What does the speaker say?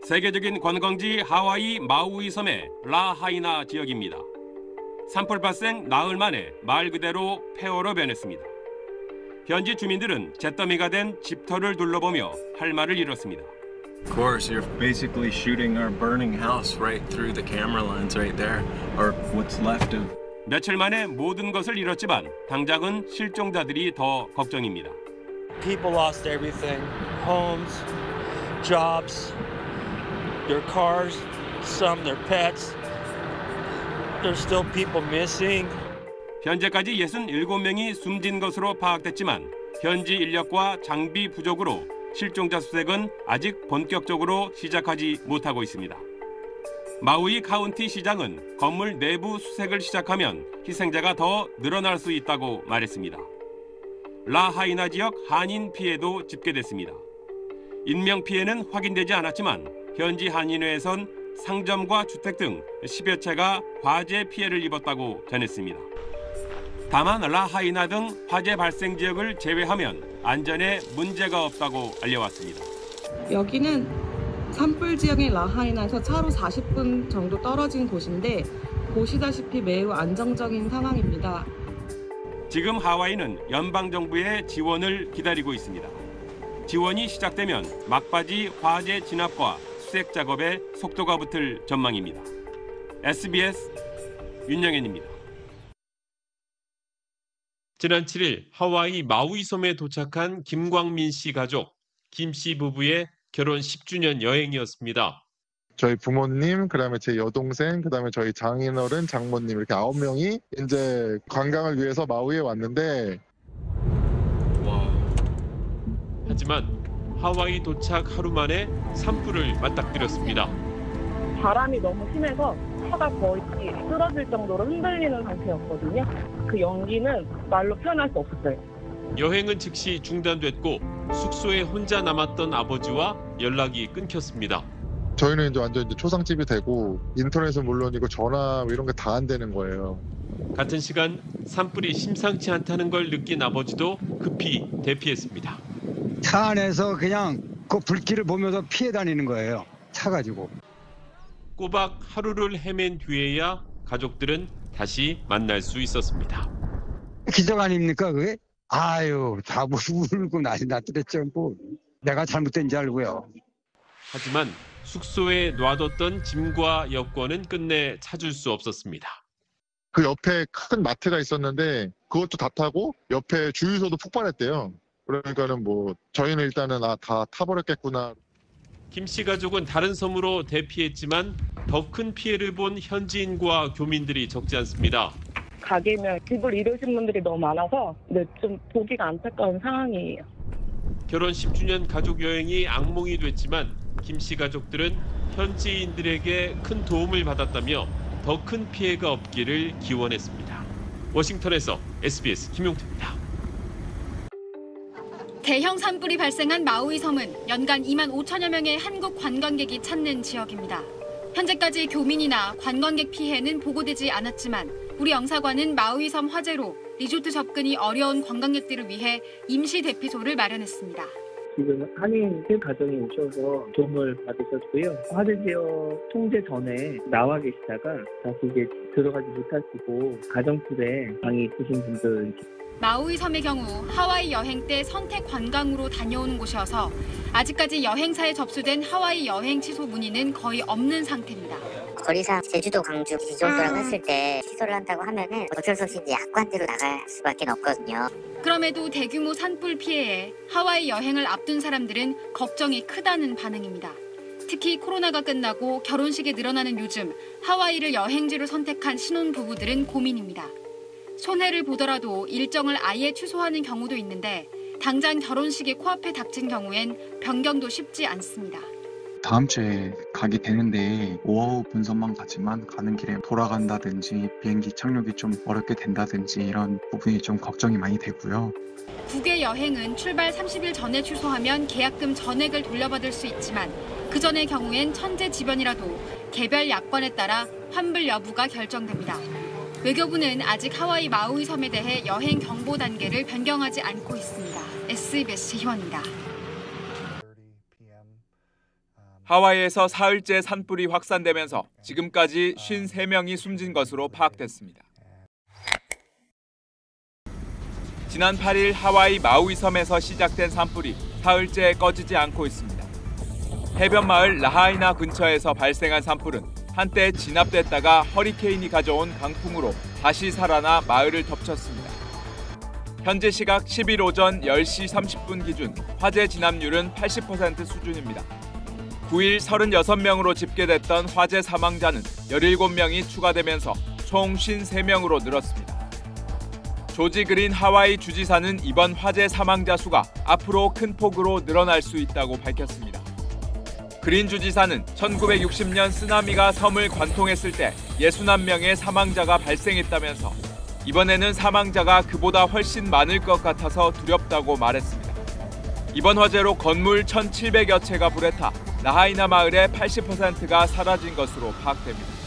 세계적인 관광지 하와이 마우이 섬의 라하이나 지역입니다. 산불 발생 나흘 만에 말 그대로 폐허로 변했습니다. 현지 주민들은 잿더미가 된 집터를 둘러보며 할 말을 잃었습니다. Of course, you're basically shooting our burning house right through the camera lens right there, or what's left of. 며칠 만에 모든 것을 잃었지만 당장은 실종자들이 더 걱정입니다. People lost everything, homes, jobs, their cars, some their pets. There's still people missing. 현재까지 67명이 숨진 것으로 파악됐지만 현지 인력과 장비 부족으로 실종자 수색은 아직 본격적으로 시작하지 못하고 있습니다. 마우이 카운티 시장은 건물 내부 수색을 시작하면 희생자가 더 늘어날 수 있다고 말했습니다. 라하이나 지역 한인 피해도 집계됐습니다. 인명 피해는 확인되지 않았지만 현지 한인회에선 상점과 주택 등 10여 채가 화재 피해를 입었다고 전했습니다. 다만 라하이나 등 화재 발생 지역을 제외하면 안전에 문제가 없다고 알려왔습니다. 여기는 산불 지역인 라하이나에서 차로 40분 정도 떨어진 곳인데 보시다시피 매우 안정적인 상황입니다. 지금 하와이는 연방정부의 지원을 기다리고 있습니다. 지원이 시작되면 막바지 화재 진압과 수색 작업에 속도가 붙을 전망입니다. SBS 윤영현입니다. 지난 7일 하와이 마우이 섬에 도착한 김광민 씨 가족, 김 씨 부부의 결혼 10주년 여행이었습니다. 저희 부모님, 그다음에 제 여동생, 그다음에 저희 장인어른, 장모님 이렇게 9명이 이제 관광을 위해서 마우이에 왔는데 하지만 하와이 도착 하루 만에 산불을 맞닥뜨렸습니다. 바람이 너무 심해서 차가 거의 쓰러질 정도로 흔들리는 상태였거든요. 그 연기는 말로 표현할 수 없었어요. 여행은 즉시 중단됐고 숙소에 혼자 남았던 아버지와 연락이 끊겼습니다. 저희는 이제 완전 초상집이 되고 인터넷은 물론이고 전화 이런 게 다 안 되는 거예요. 같은 시간 산불이 심상치 않다는 걸 느낀 아버지도 급히 대피했습니다. 차 안에서 그냥 그 불길을 보면서 피해 다니는 거예요. 차 가지고. 꼬박 하루를 헤맨 뒤에야 가족들은 다시 만날 수 있었습니다. 기적 아닙니까 그게? 아유 다 울고 난리 났더랬죠. 뭐 내가 잘못된 줄 알고요. 하지만 숙소에 놔뒀던 짐과 여권은 끝내 찾을 수 없었습니다. 그 옆에 큰 마트가 있었는데 그것도 다 타고 옆에 주유소도 폭발했대요. 그러니까는 뭐 저희는 일단은 다 타버렸겠구나. 김 씨 가족은 다른 섬으로 대피했지만 더 큰 피해를 본 현지인과 교민들이 적지 않습니다. 가게면 집을 잃으신 분들이 너무 많아서 좀 보기가 안타까운 상황이에요. 결혼 10주년 가족 여행이 악몽이 됐지만 김 씨 가족들은 현지인들에게 큰 도움을 받았다며 더 큰 피해가 없기를 기원했습니다. 워싱턴에서 SBS 김용태입니다. 대형 산불이 발생한 마우이 섬은 연간 2만 5천여 명의 한국 관광객이 찾는 지역입니다. 현재까지 교민이나 관광객 피해는 보고되지 않았지만 우리 영사관은 마우이 섬 화재로 리조트 접근이 어려운 관광객들을 위해 임시 대피소를 마련했습니다. 지금 한인 세 가정이 오셔서 도움을 받으셨고요. 화재 지역 통제 전에 나와 계시다가 다시 이제 들어가지 못하시고 가정집에 방이 있으신 분들. 마우이 섬의 경우 하와이 여행 때 선택 관광으로 다녀오는 곳이어서 아직까지 여행사에 접수된 하와이 여행 취소 문의는 거의 없는 상태입니다. 거리상 제주도, 광주 이 정도라고 했을 때 취소를 한다고 하면은 어쩔 수 없이 이제 약관대로 나갈 수밖에 없거든요. 그럼에도 대규모 산불 피해에 하와이 여행을 앞둔 사람들은 걱정이 크다는 반응입니다. 특히 코로나가 끝나고 결혼식이 늘어나는 요즘 하와이를 여행지로 선택한 신혼부부들은 고민입니다. 손해를 보더라도 일정을 아예 취소하는 경우도 있는데 당장 결혼식이 코앞에 닥친 경우엔 변경도 쉽지 않습니다. 다음 주에 가게 되는데 오아후 분선만 가지만 가는 길에 돌아간다든지 비행기 착륙이 좀 어렵게 된다든지 이런 부분이 좀 걱정이 많이 되고요. 국외 여행은 출발 30일 전에 취소하면 계약금 전액을 돌려받을 수 있지만 그 전의 경우엔 천재지변이라도 개별 약관에 따라 환불 여부가 결정됩니다. 외교부는 아직 하와이 마우이 섬에 대해 여행 경보 단계를 변경하지 않고 있습니다. SBS 희원입니다. 하와이에서 사흘째 산불이 확산되면서 지금까지 53명이 숨진 것으로 파악됐습니다. 지난 8일 하와이 마우이 섬에서 시작된 산불이 사흘째 꺼지지 않고 있습니다. 해변 마을 라하이나 근처에서 발생한 산불은 한때 진압됐다가 허리케인이 가져온 강풍으로 다시 살아나 마을을 덮쳤습니다. 현재 시각 10일 오전 10시 30분 기준 화재 진압률은 80% 수준입니다. 9일 36명으로 집계됐던 화재 사망자는 17명이 추가되면서 총 53명으로 늘었습니다. 조지 그린 하와이 주지사는 이번 화재 사망자 수가 앞으로 큰 폭으로 늘어날 수 있다고 밝혔습니다. 그린 주지사는 1960년 쓰나미가 섬을 관통했을 때 61명의 사망자가 발생했다면서 이번에는 사망자가 그보다 훨씬 많을 것 같아서 두렵다고 말했습니다. 이번 화재로 건물 1,700여 채가 불에 타 라하이나 마을의 80%가 사라진 것으로 파악됩니다.